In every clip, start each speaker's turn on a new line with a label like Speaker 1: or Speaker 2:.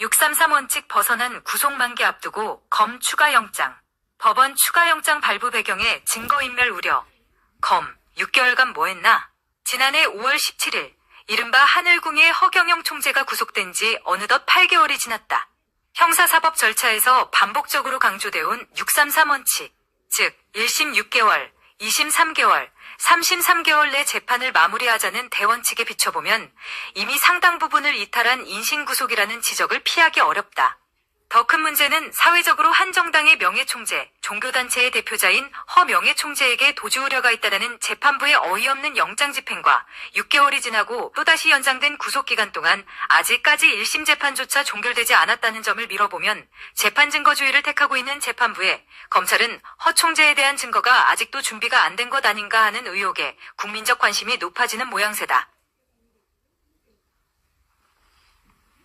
Speaker 1: 633 원칙 벗어난 구속 만기 앞두고 검 추가 영장. 법원 추가 영장 발부 배경에 증거인멸 우려. 검 6개월간 뭐했나? 지난해 5월 17일 이른바 하늘궁의 허경영 총재가 구속된 지 어느덧 8개월이 지났다. 형사사법 절차에서 반복적으로 강조돼 온 633 원칙, 즉 1심 6개월, 2심 3개월, 3심 3개월 내 재판을 마무리하자는 대원칙에 비춰보면 이미 상당 부분을 이탈한 인신구속이라는 지적을 피하기 어렵다. 더 큰 문제는 사회적으로 한 정당의 명예총재, 종교단체의 대표자인 허 명예총재에게 도주 우려가 있다는 재판부의 어이없는 영장 집행과 6개월이 지나고 또다시 연장된 구속기간 동안 아직까지 1심 재판조차 종결되지 않았다는 점을 미뤄보면 재판 증거주의를 택하고 있는 재판부에 검찰은 허 총재에 대한 증거가 아직도 준비가 안 된 것 아닌가 하는 의혹에 국민적 관심이 높아지는 모양새다.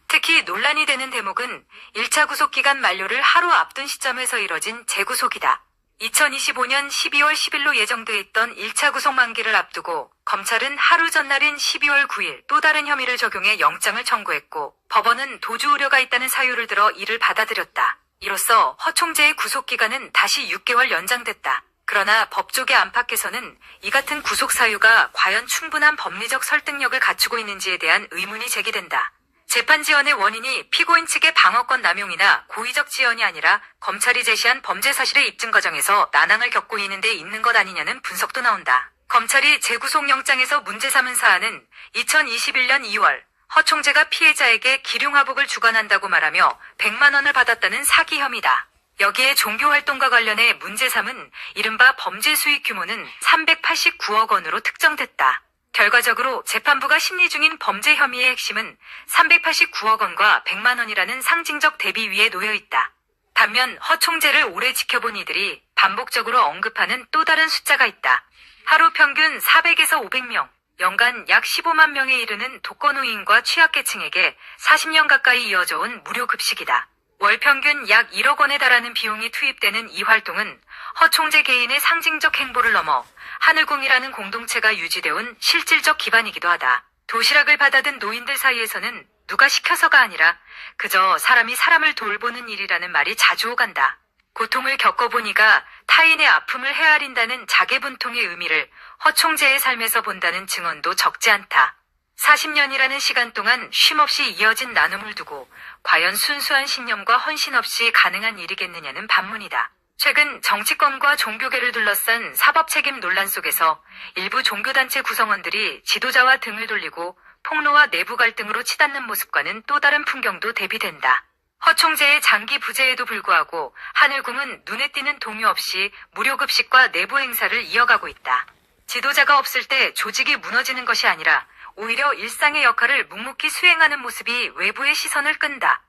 Speaker 1: 특히 논란이 되는 대목은 1차 구속기간 만료를 하루 앞둔 시점에서 이뤄진 재구속이다. 2025년 12월 10일로 예정돼 있던 1차 구속 만기를 앞두고 검찰은 하루 전날인 12월 9일 또 다른 혐의를 적용해 영장을 청구했고 법원은 도주 우려가 있다는 사유를 들어 이를 받아들였다. 이로써 허 총재의 구속기간은 다시 6개월 연장됐다. 그러나 법조계 안팎에서는 이 같은 구속 사유가 과연 충분한 법리적 설득력을 갖추고 있는지에 대한 의문이 제기된다. 재판 지연의 원인이 피고인 측의 방어권 남용이나 고의적 지연이 아니라 검찰이 제시한 범죄 사실의 입증 과정에서 난항을 겪고 있는 데 있는 것 아니냐는 분석도 나온다. 검찰이 재구속 영장에서 문제 삼은 사안은 2021년 2월 허 총재가 피해자에게 기룡화복을 주관한다고 말하며 100만 원을 받았다는 사기 혐의다. 여기에 종교활동과 관련해 문제 삼은 이른바 범죄 수익 규모는 389억 원으로 특정됐다. 결과적으로 재판부가 심리 중인 범죄 혐의의 핵심은 389억 원과 100만 원이라는 상징적 대비 위에 놓여 있다. 반면 허 총재를 오래 지켜본 이들이 반복적으로 언급하는 또 다른 숫자가 있다. 하루 평균 400에서 500명, 연간 약 15만 명에 이르는 독거노인과 취약계층에게 40년 가까이 이어져 온 무료 급식이다. 월 평균 약 1억 원에 달하는 비용이 투입되는 이 활동은 허 총재 개인의 상징적 행보를 넘어 하늘궁이라는 공동체가 유지되어온 실질적 기반이기도 하다. 도시락을 받아든 노인들 사이에서는 누가 시켜서가 아니라 그저 사람이 사람을 돌보는 일이라는 말이 자주 오간다. 고통을 겪어보니까 타인의 아픔을 헤아린다는 자개분통의 의미를 허 총재의 삶에서 본다는 증언도 적지 않다. 40년이라는 시간 동안 쉼없이 이어진 나눔을 두고 과연 순수한 신념과 헌신 없이 가능한 일이겠느냐는 반문이다. 최근 정치권과 종교계를 둘러싼 사법책임 논란 속에서 일부 종교단체 구성원들이 지도자와 등을 돌리고 폭로와 내부 갈등으로 치닫는 모습과는 또 다른 풍경도 대비된다. 허 총재의 장기 부재에도 불구하고 하늘궁은 눈에 띄는 동요 없이 무료급식과 내부 행사를 이어가고 있다. 지도자가 없을 때 조직이 무너지는 것이 아니라 오히려 일상의 역할을 묵묵히 수행하는 모습이 외부의 시선을 끈다.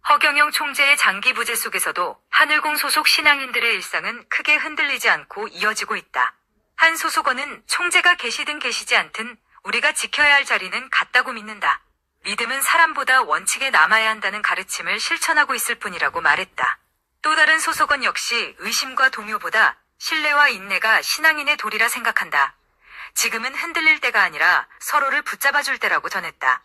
Speaker 1: 허경영 총재의 장기 부재 속에서도 하늘궁 소속 신앙인들의 일상은 크게 흔들리지 않고 이어지고 있다. 한 소속원은 총재가 계시든 계시지 않든 우리가 지켜야 할 자리는 같다고 믿는다. 믿음은 사람보다 원칙에 남아야 한다는 가르침을 실천하고 있을 뿐이라고 말했다. 또 다른 소속원 역시 의심과 동요보다 신뢰와 인내가 신앙인의 도리라 생각한다. 지금은 흔들릴 때가 아니라 서로를 붙잡아줄 때라고 전했다.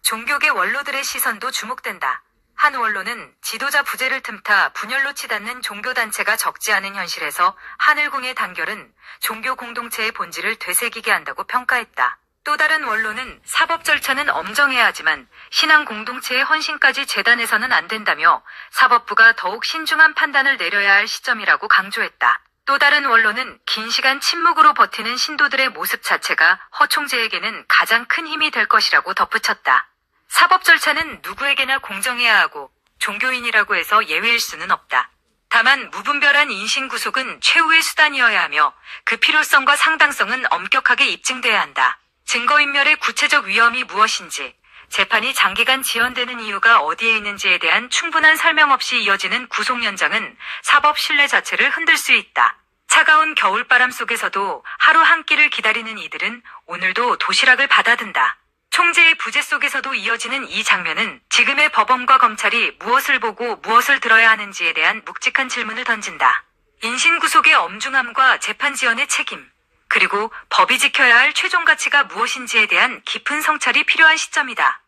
Speaker 1: 종교계 원로들의 시선도 주목된다. 한 원로는 지도자 부재를 틈타 분열로 치닫는 종교단체가 적지 않은 현실에서 하늘궁의 단결은 종교 공동체의 본질을 되새기게 한다고 평가했다. 또 다른 원로는 사법 절차는 엄정해야 하지만 신앙 공동체의 헌신까지 재단해서는 안 된다며 사법부가 더욱 신중한 판단을 내려야 할 시점이라고 강조했다. 또 다른 원로는 긴 시간 침묵으로 버티는 신도들의 모습 자체가 허 총재에게는 가장 큰 힘이 될 것이라고 덧붙였다. 사법 절차는 누구에게나 공정해야 하고 종교인이라고 해서 예외일 수는 없다. 다만 무분별한 인신구속은 최후의 수단이어야 하며 그 필요성과 상당성은 엄격하게 입증돼야 한다. 증거인멸의 구체적 위험이 무엇인지, 재판이 장기간 지연되는 이유가 어디에 있는지에 대한 충분한 설명 없이 이어지는 구속 연장은 사법 신뢰 자체를 흔들 수 있다. 차가운 겨울바람 속에서도 하루 한 끼를 기다리는 이들은 오늘도 도시락을 받아든다. 총재의 부재 속에서도 이어지는 이 장면은 지금의 법원과 검찰이 무엇을 보고 무엇을 들어야 하는지에 대한 묵직한 질문을 던진다. 인신구속의 엄중함과 재판 지연의 책임, 그리고 법이 지켜야 할 최종 가치가 무엇인지에 대한 깊은 성찰이 필요한 시점이다.